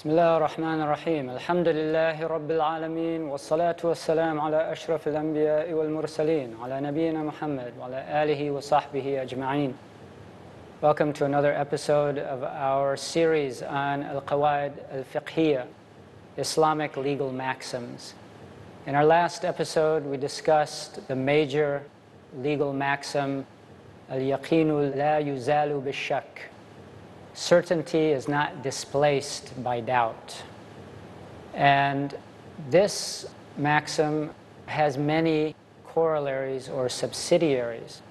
بسم الله الرحمن الرحيم الحمد لله رب العالمين والصلاة والسلام على أشرف الأنبياء والمرسلين على نبينا محمد وعلى آله وصحبه أجمعين. Welcome to another episode of our series on Al-Qawaid Al-Fiqhiyya, Islamic legal maxims. In our last episode we discussed the major legal maxim Al-Yaqinu la yuzalu bil-shak. Certainty is not displaced by doubt. And this maxim has many corollaries or subsidiaries.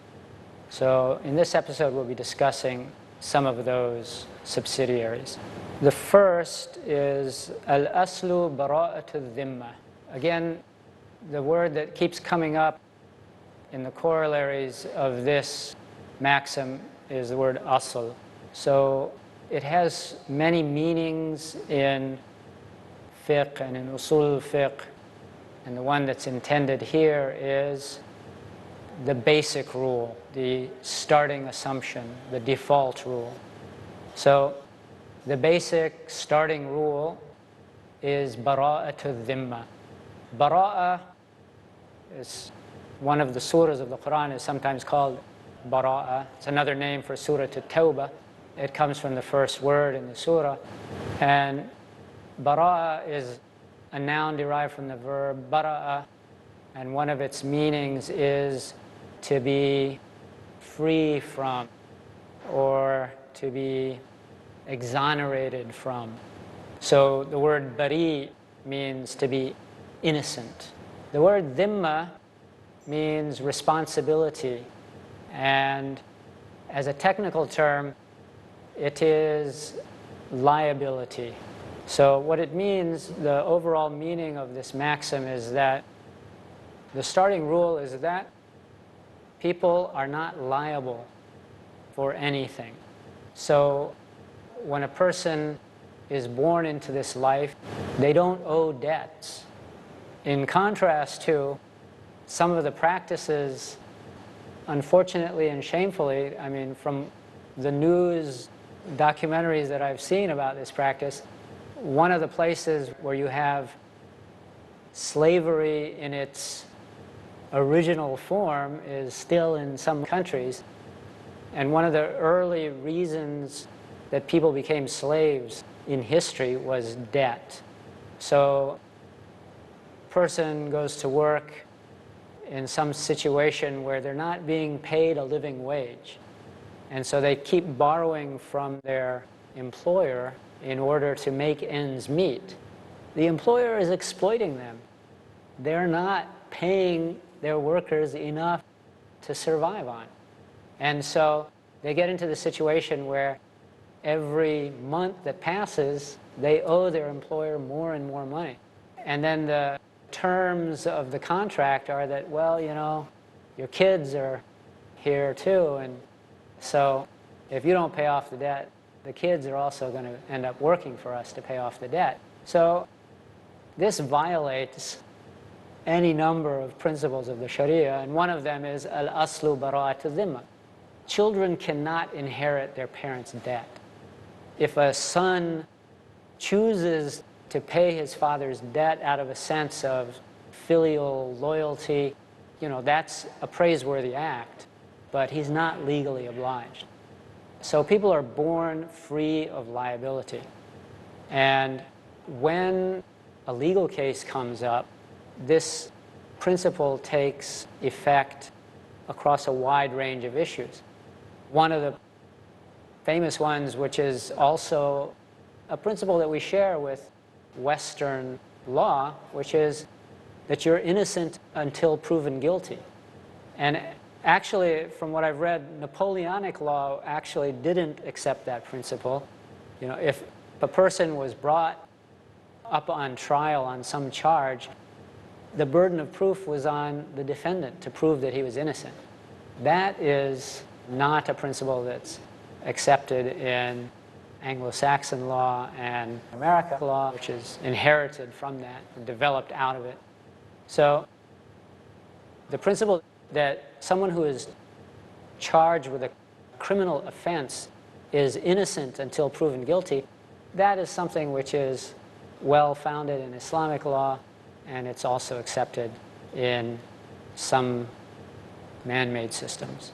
So in this episode we'll be discussing some of those subsidiaries. The first is al-aslu bara'atu dhimma. Again, the word that keeps coming up in the corollaries of this maxim is the word asl. So it has many meanings in fiqh and in usul fiqh, and the one that's intended here is the basic rule, the starting assumption, the default rule. So the basic starting rule is bara'atu dhimma. Bara'a is one of the surahs of the Quran, is sometimes called Bara'a. It's another name for Surah At-Tawbah. It comes from the first word in the surah. And bara'a is a noun derived from the verb bara'a, and one of its meanings is to be free from, or to be exonerated from. So the word bari means to be innocent. The word dhimma means responsibility, and as a technical term, it is liability. So what it means, the overall meaning of this maxim is that the starting rule is that people are not liable for anything. So when a person is born into this life, they don't owe debts. In contrast to some of the practices, unfortunately and shamefully, I mean, from the news documentaries that I've seen about this practice, one of the places where you have slavery in its original form is still in some countries. And one of the early reasons that people became slaves in history was debt. So a person goes to work in some situation where they're not being paid a living wage. And so they keep borrowing from their employer in order to make ends meet. The employer is exploiting them. They're not paying their workers enough to survive on. And so they get into the situation where every month that passes, they owe their employer more and more money. And then the terms of the contract are that, well, you know, your kids are here too, and so if you don't pay off the debt, the kids are also going to end up working for us to pay off the debt. So this violates any number of principles of the Sharia, and one of them is al-aslu bara'atu dhimma. Children cannot inherit their parents' debt. If a son chooses to pay his father's debt out of a sense of filial loyalty, you know, that's a praiseworthy act, but he's not legally obliged. So people are born free of liability. And when a legal case comes up, this principle takes effect across a wide range of issues. One of the famous ones, which is also a principle that we share with Western law, which is that you're innocent until proven guilty. And Actually, from what I've read, Napoleonic law actually didn't accept that principle. If a person was brought up on trial on some charge, the burden of proof was on the defendant to prove that he was innocent. That is not a principle that's accepted in Anglo-Saxon law and American law, which is inherited from that and developed out of it. So the principle that someone who is charged with a criminal offense is innocent until proven guilty, that is something which is well founded in Islamic law, and it's also accepted in some man-made systems.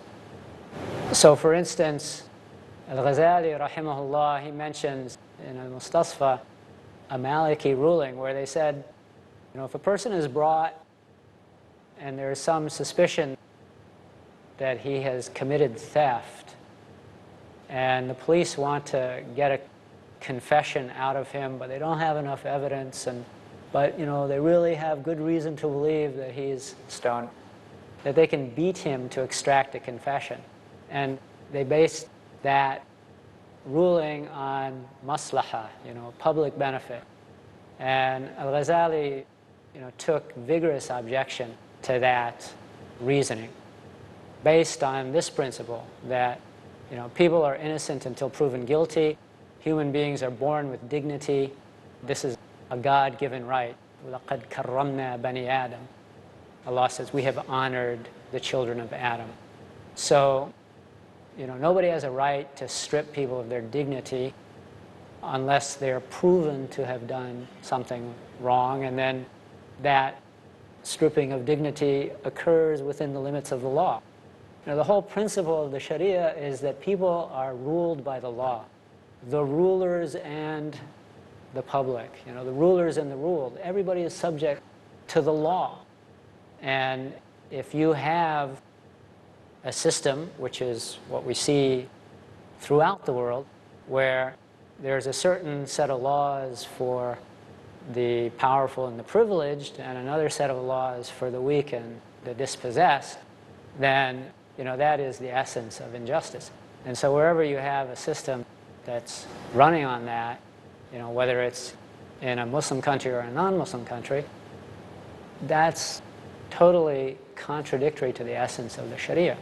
So for instance, Al-Ghazali rahimahullah, he mentions in Al-Mustasfa a Maliki ruling where they said, if a person is brought and there is some suspicion that he has committed theft, and the police want to get a confession out of him, but they don't have enough evidence, but they really have good reason to believe that he's stoned, that they can beat him to extract a confession. And they based that ruling on maslaha, public benefit. And Al-Ghazali, took vigorous objection to that reasoning, based on this principle that, people are innocent until proven guilty. Human beings are born with dignity. This is a God-given right. وَلَقَدْ كَرَّمْنَا بَنِي آدَمَ. Allah says, we have honored the children of Adam. So, nobody has a right to strip people of their dignity unless they're proven to have done something wrong, and then that stripping of dignity occurs within the limits of the law. The whole principle of the Sharia is that people are ruled by the law, the rulers and the public, the rulers and the ruled. Everybody is subject to the law. And if you have a system, which is what we see throughout the world, where there's a certain set of laws for the powerful and the privileged, and another set of laws for the weak and the dispossessed, then that is the essence of injustice. And so wherever you have a system that's running on that, whether it's in a Muslim country or a non-Muslim country, that's totally contradictory to the essence of the Sharia.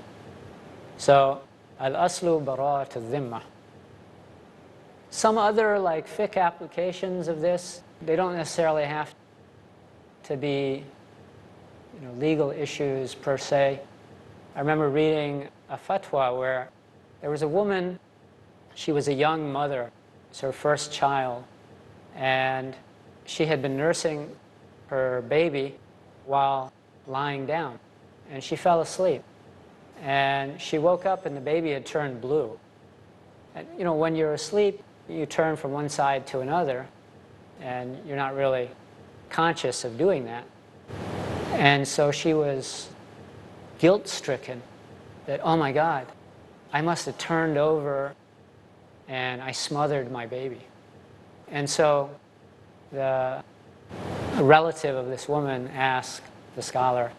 So, al-aslu bara'at al-dhimma. Some other fiqh applications of this, they don't necessarily have to be legal issues per se. I remember reading a fatwa where there was a woman, she was a young mother, it's her first child, and she had been nursing her baby while lying down, and she fell asleep. And she woke up and the baby had turned blue. And when you're asleep, you turn from one side to another, and you're not really conscious of doing that. And so she was guilt-stricken that, oh my God, I must have turned over and I smothered my baby. And so a relative of this woman asked the scholar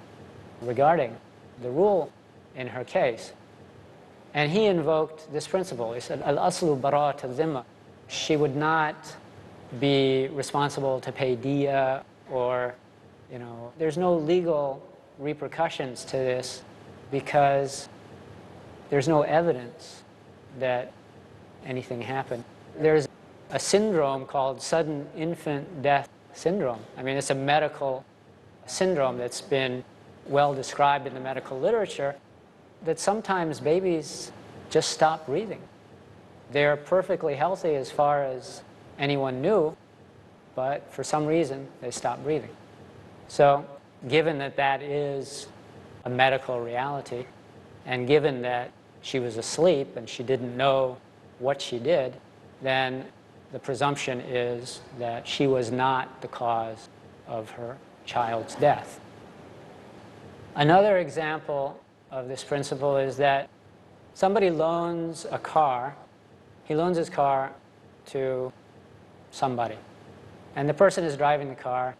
regarding the rule in her case. And he invoked this principle. He said, al-aslu bara'at al-dhimma. She would not be responsible to pay diya, or, there's no legal repercussions to this because there's no evidence that anything happened. There's a syndrome called sudden infant death syndrome. It's a medical syndrome that's been well described in the medical literature, that sometimes babies just stop breathing. They're perfectly healthy as far as anyone knew, but for some reason they stop breathing. So given that that is a medical reality, and given that she was asleep and she didn't know what she did, then the presumption is that she was not the cause of her child's death. Another example of this principle is that somebody loans a car, he loans his car to somebody, and the person is driving the car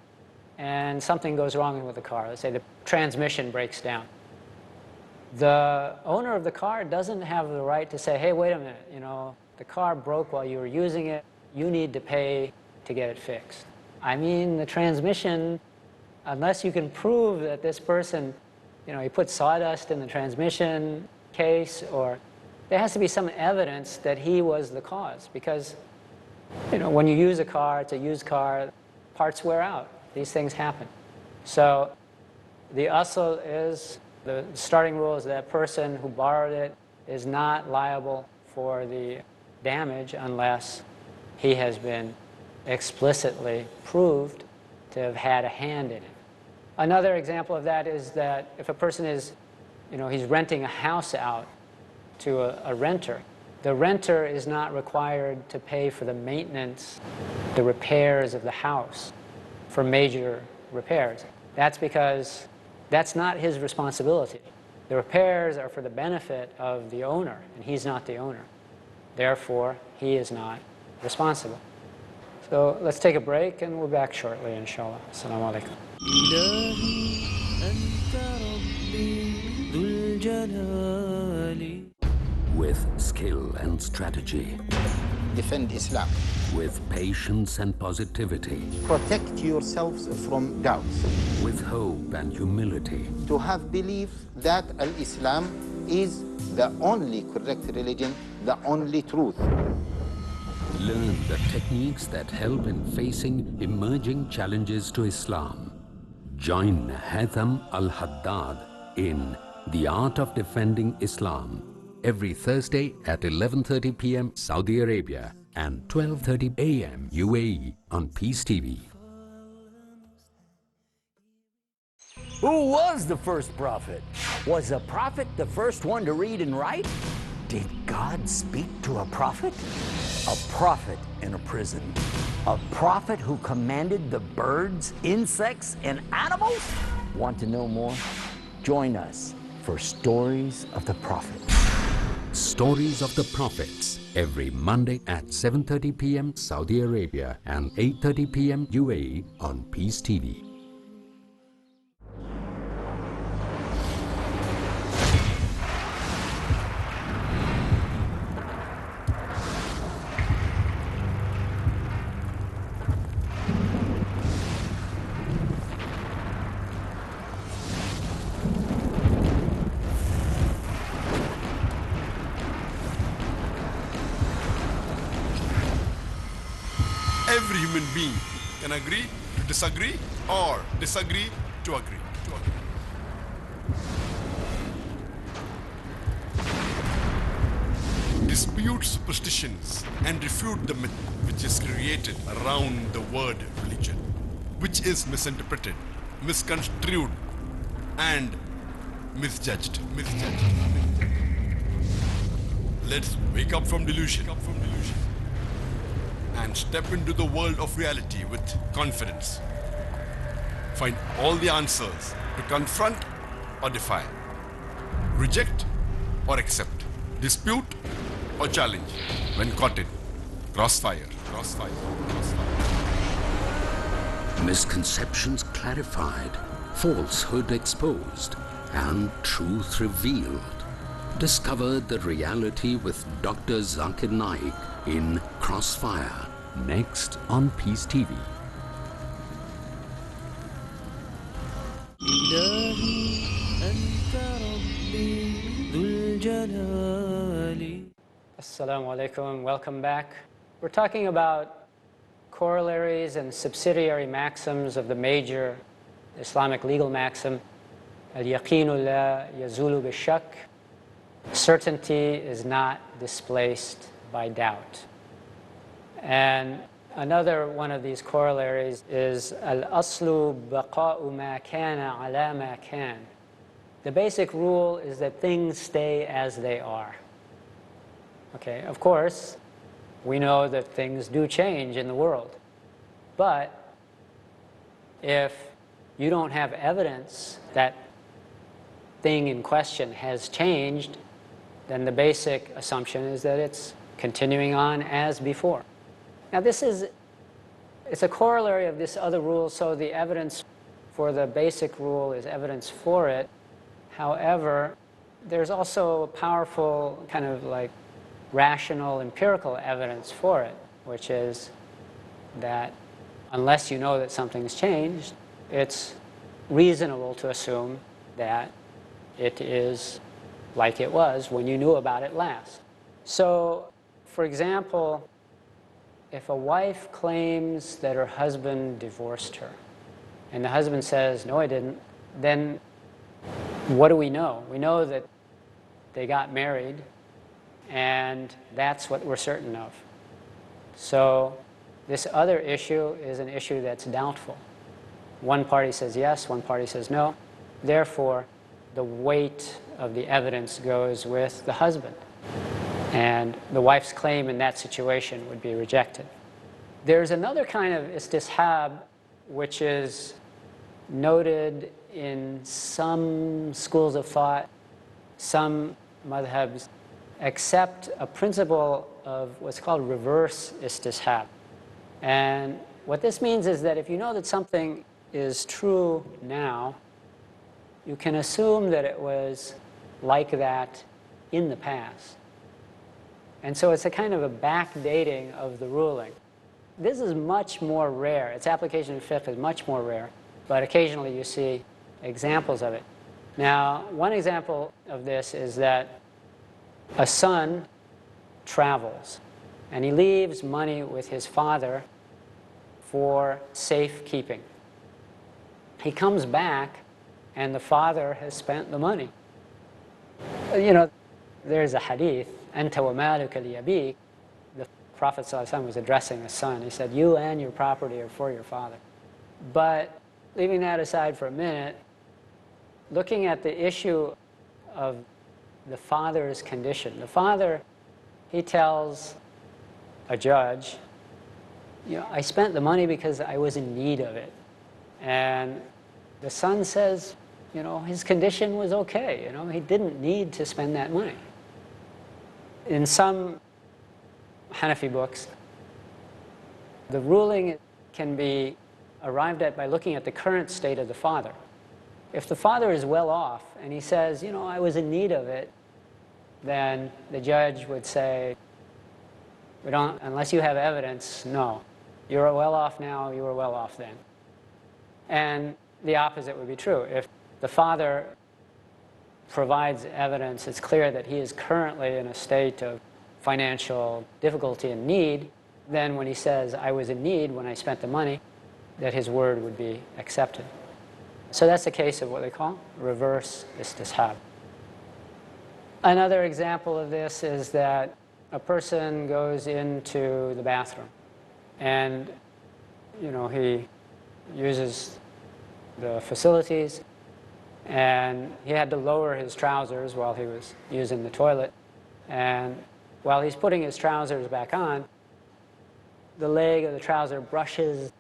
and something goes wrong with the car. Let's say the transmission breaks down. The owner of the car doesn't have the right to say, hey, wait a minute, you know, the car broke while you were using it, you need to pay to get it fixed. I mean, the transmission, unless you can prove that this person, you know, he put sawdust in the transmission case, or there has to be some evidence that he was the cause, because, you know, when you use a car, it's a used car, parts wear out. These things happen. So the asl is, the starting rule is that person who borrowed it is not liable for the damage unless he has been explicitly proved to have had a hand in it. Another example of that is that if a person is, you know, he's renting a house out to a renter, the renter is not required to pay for the maintenance, the repairs of the house, for major repairs. That's because that's not his responsibility. The repairs are for the benefit of the owner, and he's not the owner. Therefore, he is not responsible. So let's take a break, and we're back shortly, inshallah. Assalamu alaikum. With skill and strategy, defend Islam. with patience and positivity, Protect yourselves from doubts. with hope and humility, To have belief that Al-Islam is the only correct religion, the only truth. learn the techniques that help in facing emerging challenges to Islam. Join Haitham Al-Haddad in The Art of Defending Islam every Thursday at 11:30 p.m. Saudi Arabia and 12:30 a.m. UAE on Peace TV. Who was the first prophet? Was a prophet the first one to read and write? Did God speak to a prophet? A prophet in a prison. A prophet who commanded the birds, insects, and animals? Want to know more? Join us for Stories of the Prophet. Stories of the Prophets every Monday at 7:30 p.m. Saudi Arabia and 8:30 p.m. UAE on Peace TV. Every human being can agree to disagree or disagree to agree. Dispute superstitions and refute the myth which is created around the word religion, which is misinterpreted, misconstrued, and misjudged. Let's wake up from delusion. And step into the world of reality with confidence. Find all the answers to confront or defy, reject or accept, dispute or challenge when caught in crossfire. Misconceptions clarified, falsehood exposed, and truth revealed. Discover the reality with Dr. Zakir Naik in Crossfire, next on Peace TV. Assalamu alaikum, welcome back. We're talking about corollaries and subsidiary maxims of the major Islamic legal maxim, al-yaqinu la yazulu bi-shak. Certainty is not displaced by doubt. And another one of these corollaries is al-aslu baqa'u ma kana ala ma kan. The basic rule is that things stay as they are. Okay, of course, we know that things do change in the world. But if you don't have evidence that thing in question has changed, then the basic assumption is that it's continuing on as before. Now it's a corollary of this other rule, so the evidence for the basic rule is evidence for it. However, there's also powerful kind of like rational empirical evidence for it, which is that unless you know that something's changed, it's reasonable to assume that it is like it was when you knew about it last. So, for example, if a wife claims that her husband divorced her, and the husband says, no, I didn't, then what do we know? We know that they got married, and that's what we're certain of. So this other issue is an issue that's doubtful. One party says yes, one party says no. Therefore, the weight of the evidence goes with the husband, and the wife's claim in that situation would be rejected. There's another kind of istishab which is noted in some schools of thought, some madhabs accept a principle of what's called reverse istishab. And what this means is that if you know that something is true now, you can assume that it was like that in the past. And so it's a kind of a backdating of the ruling. This is much more rare. Its application in fiqh is much more rare, but occasionally you see examples of it. Now, one example of this is that a son travels, and he leaves money with his father for safekeeping. He comes back, and the father has spent the money. You know, there's a hadith, "Anta wa maluka li abik." The Prophet ﷺ was addressing a son. He said, you and your property are for your father. But leaving that aside for a minute, looking at the issue of the father's condition. The father, he tells a judge, you know, I spent the money because I was in need of it. And the son says, you know, his condition was okay. You know, he didn't need to spend that money. In some Hanafi books, the ruling can be arrived at by looking at the current state of the father. If the father is well off and he says, you know, I was in need of it, then the judge would say, we don't, unless you have evidence, no. You're well off now, you were well off then. And the opposite would be true. If the father provides evidence, it's clear that he is currently in a state of financial difficulty and need, then when he says, I was in need when I spent the money, that his word would be accepted. So that's the case of what they call reverse istishab. Another example of this is that a person goes into the bathroom and, you know, he uses the facilities, and he had to lower his trousers while he was using the toilet. And while he's putting his trousers back on, the leg of the trouser brushes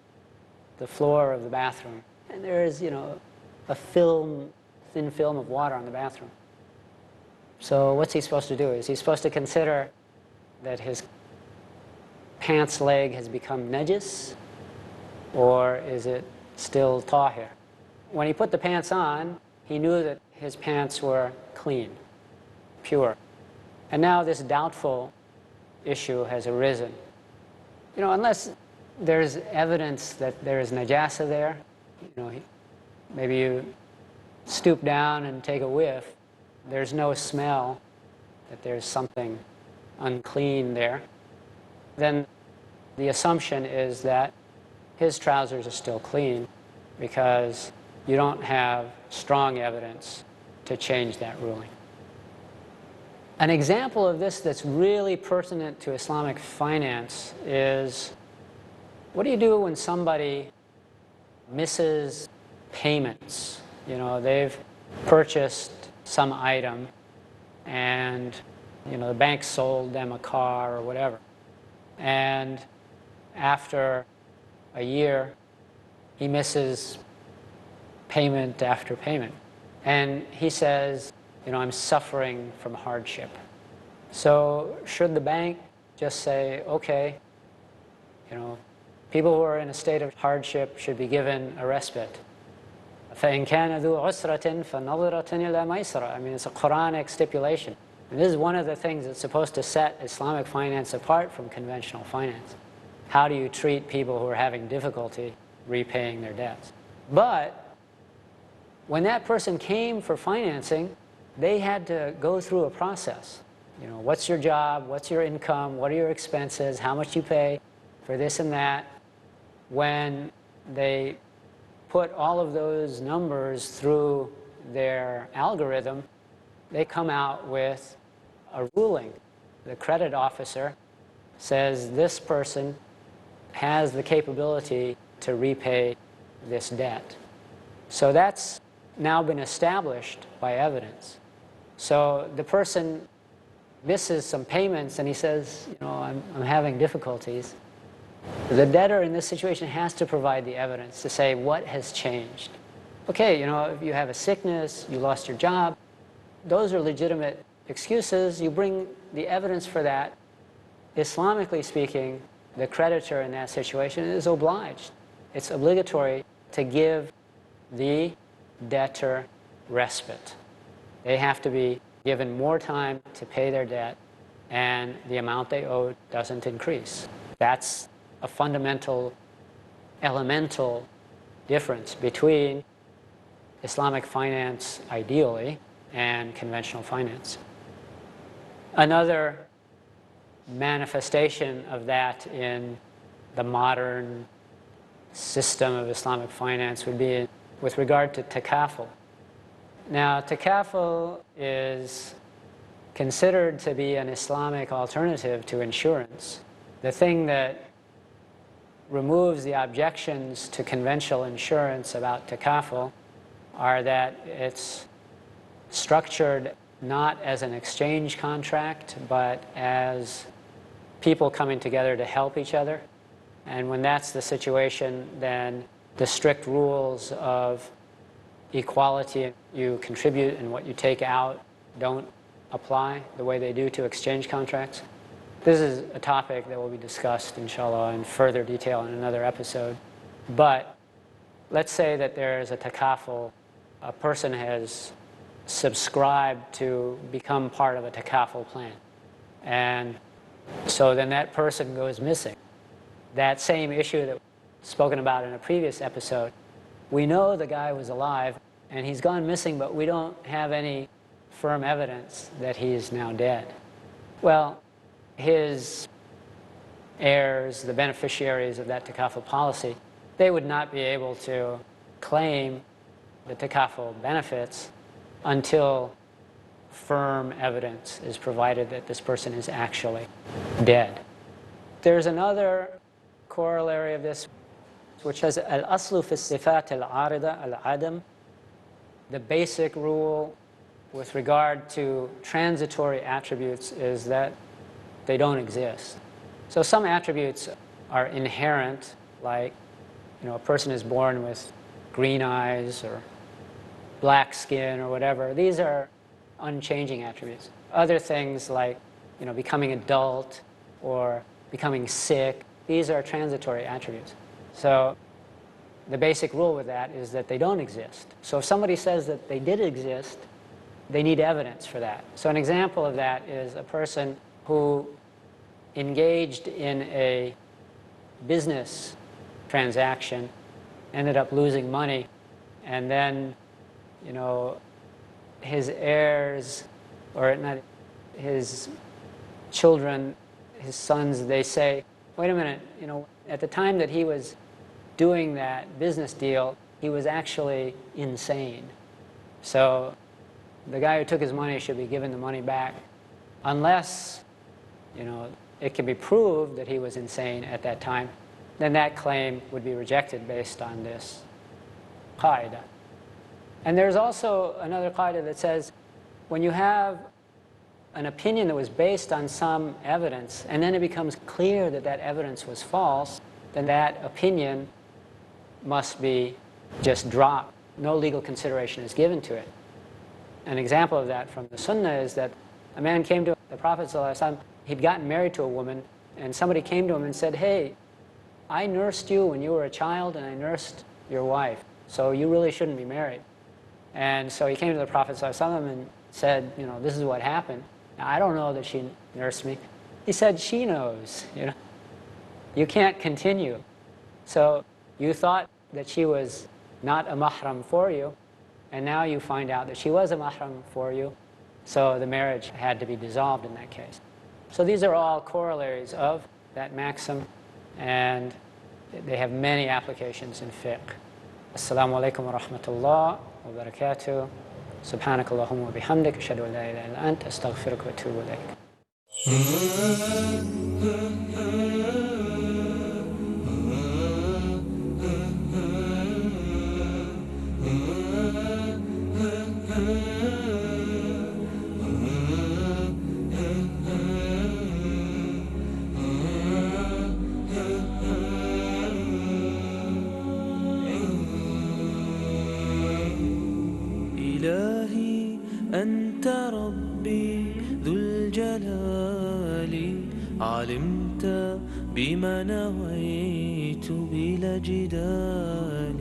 the floor of the bathroom. And there is, you know, a thin film of water on the bathroom. So what's he supposed to do? Is he supposed to consider that his pants leg has become najis, or is it still tahir? When he put the pants on, he knew that his pants were clean, pure. And now this doubtful issue has arisen. You know, unless there's evidence that there is najasa there, you know, maybe you stoop down and take a whiff, there's no smell that there's something unclean there, then the assumption is that his trousers are still clean because you don't have strong evidence to change that ruling. An example of this that's really pertinent to Islamic finance is, what do you do when somebody misses payments? You know, they've purchased some item and, you know, the bank sold them a car or whatever. And after a year, he misses payment after payment. And he says, you know, I'm suffering from hardship. So should the bank just say, okay, you know, people who are in a state of hardship should be given a respite, فَإِنْ كَانَ ذُو عُسْرَةٍ فَنَظِرَةٍ إِلَى مَيْسَرَةٍ. I mean, it's a Quranic stipulation. And this is one of the things that's supposed to set Islamic finance apart from conventional finance. How do you treat people who are having difficulty repaying their debts? But when that person came for financing, they had to go through a process. You know, what's your job? What's your income? What are your expenses? How much you pay for this and that? When they put all of those numbers through their algorithm, they come out with a ruling. The credit officer says this person has the capability to repay this debt. So that's now been established by evidence. So the person misses some payments and he says, you know, I'm having difficulties. The debtor in this situation has to provide the evidence to say what has changed. Okay, you know, if you have a sickness, you lost your job, those are legitimate excuses. You bring the evidence for that. Islamically speaking, the creditor in that situation is obliged. It's obligatory to give the debtor respite. They have to be given more time to pay their debt, and the amount they owe doesn't increase. That's a fundamental, elemental difference between Islamic finance, ideally, and conventional finance. Another manifestation of that in the modern system of Islamic finance would be with regard to takaful. Now, takaful is considered to be an Islamic alternative to insurance. The thing that removes the objections to conventional insurance about takaful are that it's structured not as an exchange contract, but as people coming together to help each other. And when that's the situation, then the strict rules of equality, you contribute and what you take out, don't apply the way they do to exchange contracts. This is a topic that will be discussed, inshallah, in further detail in another episode. But let's say that there is a takaful. A person has subscribed to become part of a takaful plan. And so then that person goes missing. That same issue that was spoken about in a previous episode, we know the guy was alive and he's gone missing, but we don't have any firm evidence that he is now dead. Well, his heirs, the beneficiaries of that takaful policy, they would not be able to claim the takaful benefits until firm evidence is provided that this person is actually dead. There's another corollary of this, which says al-aslu fi sifat al-arida al-adam. The basic rule with regard to transitory attributes is that they don't exist. So some attributes are inherent, like, you know, a person is born with green eyes or black skin or whatever. These are unchanging attributes. Other things like, you know, becoming adult or becoming sick, these are transitory attributes. So the basic rule with that is that they don't exist. So if somebody says that they did exist, they need evidence for that. So an example of that is a person who engaged in a business transaction, ended up losing money, and then, you know, his heirs, or not his children, his sons, they say, wait a minute, you know, at the time that he was doing that business deal, he was actually insane. So the guy who took his money should be given the money back, unless, you know, it can be proved that he was insane at that time. Then that claim would be rejected based on this qaida. And there's also another qaida that says, when you have an opinion that was based on some evidence, and then it becomes clear that that evidence was false, then that opinion must be just dropped. No legal consideration is given to it. An example of that from the Sunnah is that a man came to the Prophet ﷺ. He'd gotten married to a woman, and somebody came to him and said, hey, I nursed you when you were a child, and I nursed your wife. so you really shouldn't be married. And so he came to the Prophet ﷺ and said, you know, this is what happened. Now, I don't know that she nursed me. He said, she knows, you know. You can't continue. So you thought that she was not a mahram for you, and now you find out that she was a mahram for you, so the marriage had to be dissolved in that case. So these are all corollaries of that maxim, and they have many applications in fiqh. Assalamu alaikum wa rahmatullah wa barakatuh. Subhanak Allahumma wa bihamdik, ashhadu an la ilaha illa anta, astaghfiruka wa atubu ilayk. إلهي أنت ربي ذو الجلال علمت بما نويت بلا جدال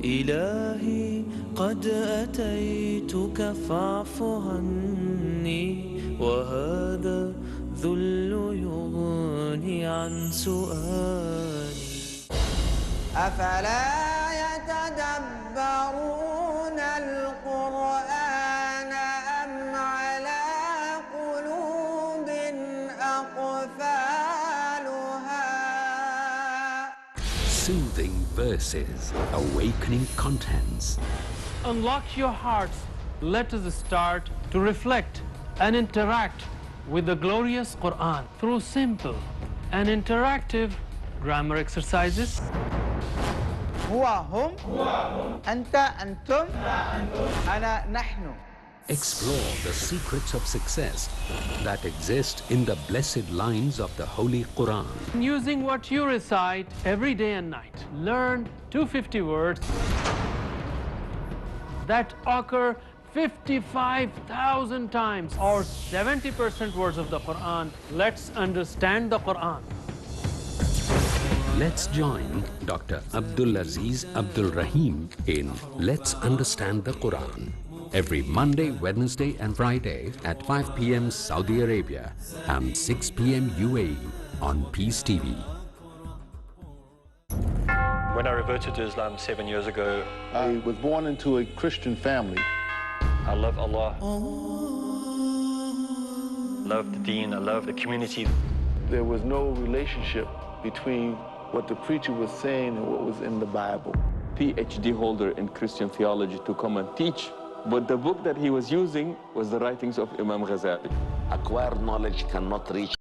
إلهي قد أتيتك فاعف عني وهذا ذل يغني عن سؤالي أفلا يتدبرون القرآن أم على قلوب أقفالها. Soothing verses, awakening contents. Unlock your hearts. Let us start to reflect and interact with the glorious Quran through simple and interactive grammar exercises. هو هم أنت أنتم أنا نحن. Explore the secrets of success that exist in the blessed lines of the Holy Quran. Using what you recite every day and night, learn 250 words that occur 55,000 times, or 70% words of the Quran. Let's understand the Quran. Let's join Dr. Abdul Aziz Abdul Rahim in Let's Understand the Quran. Every Monday, Wednesday and Friday at 5 p.m. Saudi Arabia and 6 p.m. UAE on Peace TV. When I reverted to Islam 7 years ago, I was born into a Christian family. I love Allah, love the deen, I love the community. There was no relationship between what the preacher was saying and what was in the Bible. PhD holder in Christian theology to come and teach, but the book that he was using was the writings of Imam Ghazali. Acquired knowledge cannot reach